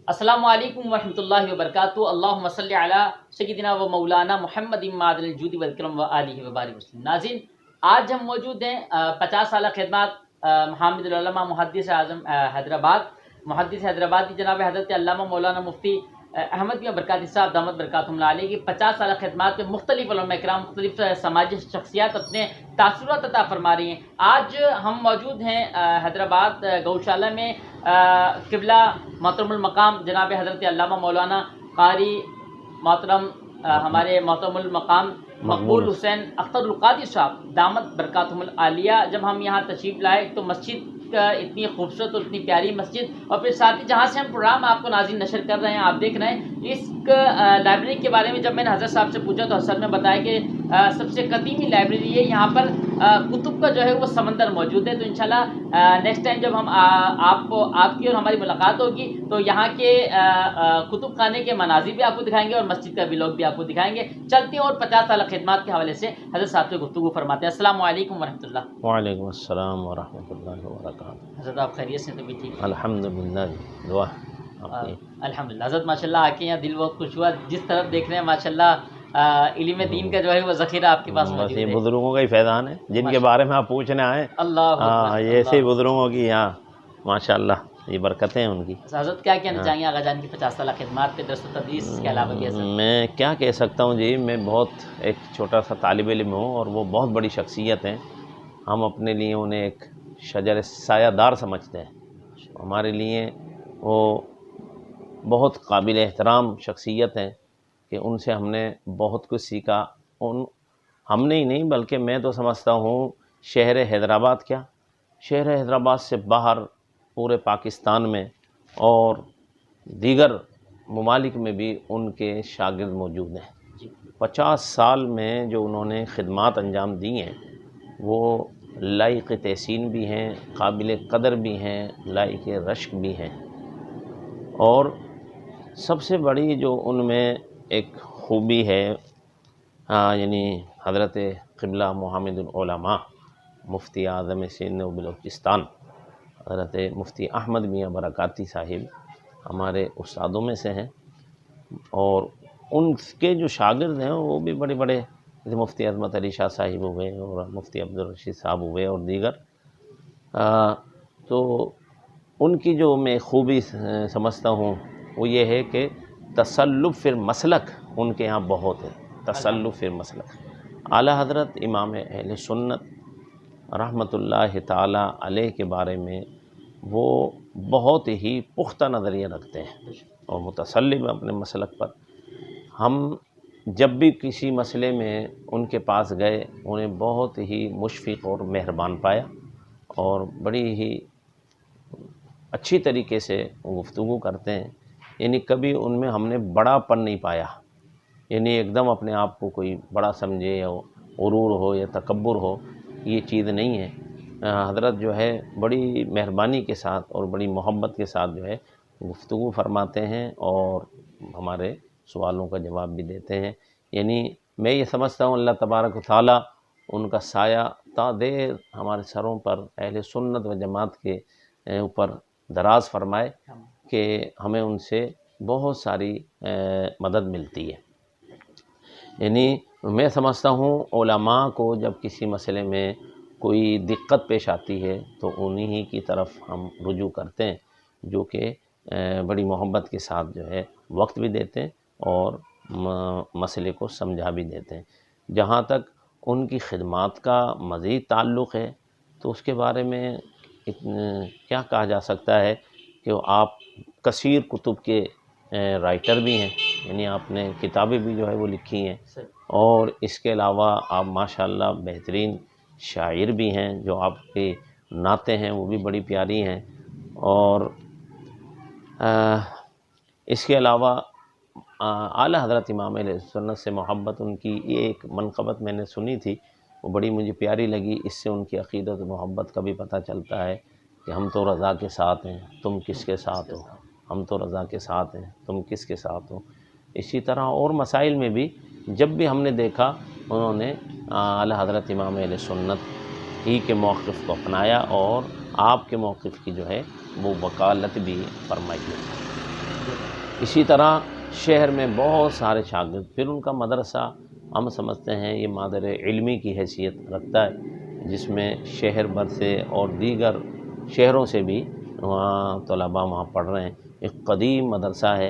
السلام علیکم ورحمۃ اللہ وبرکاتہ۔ اللہم صلی علی سیدنا و مولانا محمد معدن الجود والکرم و آلہ وبارک وسلم۔ ناظرین، آج ہم موجود ہیں 50 سالہ خدمات حامد العلماء محدث اعظم حیدرآباد، محدث حیدرآباد کی جناب حضرت علامہ مولانا مفتی احمد بن برکاتی صاحب دامت برکاتہم علیہ کی 50 سالہ خدمات میں مختلف علماء کرام، مختلف سماجی شخصیات اپنے تاثرات عطا فرما رہی ہیں۔ آج ہم موجود ہیں حیدرآباد گوشالہ میں، قبلہ محترم المقام جناب حضرت علامہ مولانا قاری محترم ہمارے محترم المقام مقبول حسین اختر القادری صاحب دامت برکاتہم العالیہ جب ہم یہاں تشریف لائے تو مسجد اتنی خوبصورت اور اتنی پیاری مسجد، اور پھر ساتھ ہی جہاں سے ہم پروگرام آپ کو ناظرین نشر کر رہے ہیں، آپ دیکھ رہے ہیں اس لائبریری کے بارے میں جب میں نے حضرت صاحب سے پوچھا تو حضرت نے بتایا کہ سب سے قدیمی لائبریری ہے، یہاں پر کتب کا جو ہے وہ سمندر موجود ہے۔ تو انشاءاللہ نیکسٹ ٹائم جب ہم آپ کی اور ہماری ملاقات ہوگی تو یہاں کے کتب خانے کے مناظر بھی آپ کو دکھائیں گے اور مسجد کا ولاگ بھی آپ کو دکھائیں گے۔ چلتے ہیں اور 50 سالہ خدمات کے حوالے سے حضرت صاحب سے گفتگو فرماتے ہیں۔ السلام علیکم ورحمۃ اللہ۔ وعلیکم السلام ورحمۃ اللہ وبرکاتہ۔ حضرت آپ خیریت سے؟ طبیعت ٹھیک؟ الحمدللہ، دعا آپ کی۔ الحمدللہ حضرت ماشاءاللہ آ کے یہاں دل بہت خوش ہوا، جس طرف دیکھ رہے ہیں ماشاءاللہ علم دین کا جو ہے وہ ذخیرہ آپ کے پاس بس موجود یہ ہے۔ بزرگوں کا ہی فیضان ہے جن کے بارے میں آپ پوچھنے آئے۔ اللہ اکبر، یہ ایسے ہی بزرگوں کی یہاں ماشاءاللہ یہ برکتیں ہیں ان کی۔ حضرت کیا کہنا چاہیں گے آغا جان کی 50 سالہ خدمات پہ، درس و تدریس کے علاوہ بھی حضرت؟ میں کیا کہہ سکتا ہوں جی، میں بہت ایک چھوٹا سا طالب علم ہوں اور وہ بہت بڑی شخصیت ہیں۔ ہم اپنے لیے انہیں ایک شجر سایہ دار سمجھتے ہیں۔ ہمارے لیے وہ بہت قابل احترام شخصیت ہیں کہ ان سے ہم نے بہت کچھ سیکھا۔ ہم نے ہی نہیں بلکہ میں تو سمجھتا ہوں شہر حیدرآباد کیا، شہر حیدرآباد سے باہر پورے پاکستان میں اور دیگر ممالک میں بھی ان کے شاگرد موجود ہیں۔ 50 سال میں جو انہوں نے خدمات انجام دی ہیں وہ لائق تحسین بھی ہیں، قابل قدر بھی ہیں، لائق رشک بھی ہیں۔ اور سب سے بڑی جو ان میں ایک خوبی ہے یعنی حضرت قبلہ محمد العلماء مفتی اعظم سندھ و بلوچستان حضرت مفتی احمد میاں برکاتی صاحب ہمارے استادوں میں سے ہیں، اور ان کے جو شاگرد ہیں وہ بھی بڑے بڑے، جیسے مفتی عظمت علی شاہ صاحب ہوئے اور مفتی عبدالرشید صاحب ہوئے اور دیگر۔ تو ان کی جو میں خوبی سمجھتا ہوں وہ یہ ہے کہ تسلف فی المسلک ان کے یہاں بہت ہے، تسلف فی المسلک۔ اعلیٰ حضرت امام اہل سنت رحمۃ اللہ تعالی علیہ کے بارے میں وہ بہت ہی پختہ نظریہ رکھتے ہیں اور متسلم اپنے مسلک پر۔ ہم جب بھی کسی مسئلے میں ان کے پاس گئے انہیں بہت ہی مشفق اور مہربان پایا اور بڑی ہی اچھی طریقے سے گفتگو کرتے ہیں، یعنی کبھی ان میں ہم نے بڑا پن نہیں پایا، یعنی ایک دم اپنے آپ کو کوئی بڑا سمجھے یا غرور ہو یا تکبر ہو، یہ چیز نہیں ہے۔ حضرت جو ہے بڑی مہربانی کے ساتھ اور بڑی محبت کے ساتھ جو ہے گفتگو فرماتے ہیں اور ہمارے سوالوں کا جواب بھی دیتے ہیں۔ یعنی میں یہ سمجھتا ہوں اللہ تبارک و تعالیٰ ان کا سایہ تا دیر ہمارے سروں پر اہل سنت و جماعت کے اوپر دراز فرمائے کہ ہمیں ان سے بہت ساری مدد ملتی ہے۔ یعنی میں سمجھتا ہوں علماء کو جب کسی مسئلے میں کوئی دقت پیش آتی ہے تو انہی کی طرف ہم رجوع کرتے ہیں، جو کہ بڑی محبت کے ساتھ جو ہے وقت بھی دیتے ہیں اور مسئلے کو سمجھا بھی دیتے ہیں۔ جہاں تک ان کی خدمات کا مزید تعلق ہے تو اس کے بارے میں کیا کہا جا سکتا ہے کہ آپ کثیر کتب کے رائٹر بھی ہیں، یعنی آپ نے کتابیں بھی جو ہے وہ لکھی ہیں، اور اس کے علاوہ آپ ماشاءاللہ بہترین شاعر بھی ہیں، جو آپ کی نعتیں ہیں وہ بھی بڑی پیاری ہیں۔ اور اس کے علاوہ اعلیٰ حضرت امام علیہ سنت سے محبت، ان کی یہ ایک منقبت میں نے سنی تھی، وہ بڑی مجھے پیاری لگی۔ اس سے ان کی عقیدت و محبت کا بھی پتہ چلتا ہے کہ ہم تو رضا کے ساتھ ہیں، تم کس کے ساتھ ہو، ہم تو رضا کے ساتھ ہیں، تم کس کے ساتھ ہو۔ اسی طرح اور مسائل میں بھی جب بھی ہم نے دیکھا انہوں نے اعلیٰ حضرت امام علیہ سنت ہی کے موقف کو اپنایا اور آپ کے موقف کی جو ہے وہ وکالت بھی فرمائی ہے۔ اسی طرح شہر میں بہت سارے شاگرد، پھر ان کا مدرسہ ہم سمجھتے ہیں یہ مادر علمی کی حیثیت رکھتا ہے، جس میں شہر بھر سے اور دیگر شہروں سے بھی وہاں طلباء وہاں پڑھ رہے ہیں۔ ایک قدیم مدرسہ ہے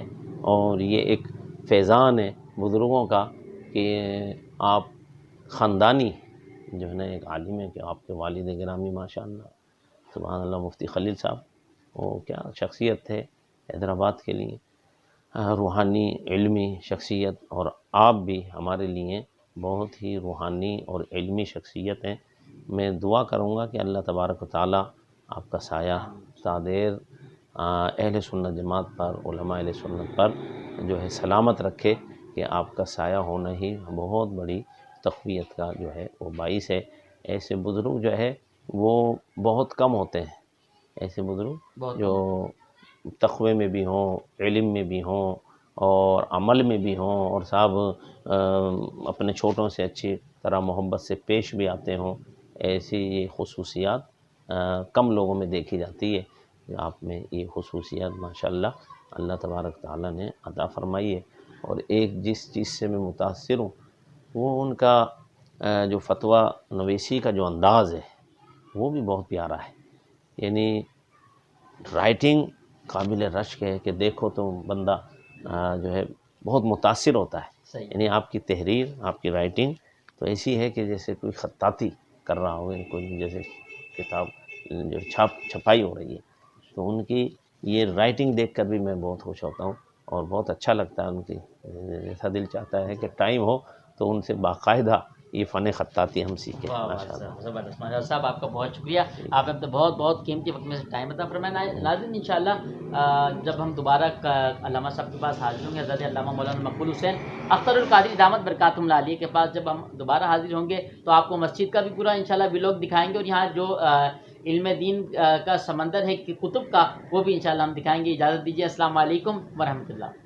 اور یہ ایک فیضان ہے بزرگوں کا کہ آپ خاندانی جو ہے نا ایک عالم ہے کہ آپ کے والد گرامی ماشاء اللہ سبحان اللہ مفتی خلیل صاحب، وہ کیا شخصیت تھے حیدرآباد کے لیے، روحانی علمی شخصیت، اور آپ بھی ہمارے لیے بہت ہی روحانی اور علمی شخصیت ہیں۔ میں دعا کروں گا کہ اللہ تبارک و تعالیٰ آپ کا سایہ تادیر اہل سنت جماعت پر، علماء اہل سنت پر جو ہے سلامت رکھے، کہ آپ کا سایہ ہونا ہی بہت بڑی تقویت کا جو ہے وہ باعث ہے۔ ایسے بزرگ جو ہے وہ بہت کم ہوتے ہیں، ایسے بزرگ جو تقوی میں بھی ہوں، علم میں بھی ہوں اور عمل میں بھی ہوں، اور صاحب اپنے چھوٹوں سے اچھی طرح محبت سے پیش بھی آتے ہوں، ایسی خصوصیات کم لوگوں میں دیکھی جاتی ہے۔ آپ میں یہ خصوصیات ماشاءاللہ اللہ تبارک تعالیٰ نے عطا فرمائی ہے۔ اور ایک جس چیز سے میں متاثر ہوں وہ ان کا جو فتویٰ نویسی کا جو انداز ہے وہ بھی بہت پیارا ہے، یعنی رائٹنگ قابل رشک ہے کہ دیکھو تو بندہ جو ہے بہت متاثر ہوتا ہے، یعنی آپ کی تحریر، آپ کی رائٹنگ تو ایسی ہے کہ جیسے کوئی خطاطی کر رہا ہو، کوئی جیسے کتاب جو چھپائی ہو رہی ہے، تو ان کی یہ رائٹنگ دیکھ کر بھی میں بہت خوش ہوتا ہوں اور بہت اچھا لگتا ہے ان کی، ایسا دل چاہتا ہے کہ ٹائم ہو تو ان سے باقاعدہ یہ فن خطاطی ہم سیکھیں۔ ماشاء اللہ، زبردست ماشاء اللہ صاحب، آپ کا بہت شکریہ، آپ نے بہت قیمتی وقت میں سے ٹائم عطا فرمایا۔ ناظرین انشاءاللہ جب ہم دوبارہ علامہ صاحب کے پاس حاضر ہوں گے، حضرت علامہ مولانا مقبول حسین اختر القادری دامت برکاتہم العالیہ کے پاس جب ہم دوبارہ حاضر ہوں گے تو آپ کو مسجد کا بھی پورا انشاءاللہ ولاگ دکھائیں گے، اور یہاں جو علم دین کا سمندر ہے کتب کا وہ بھی انشاءاللہ ہم دکھائیں گے۔ اجازت دیجیے، السلام علیکم ورحمۃ اللہ۔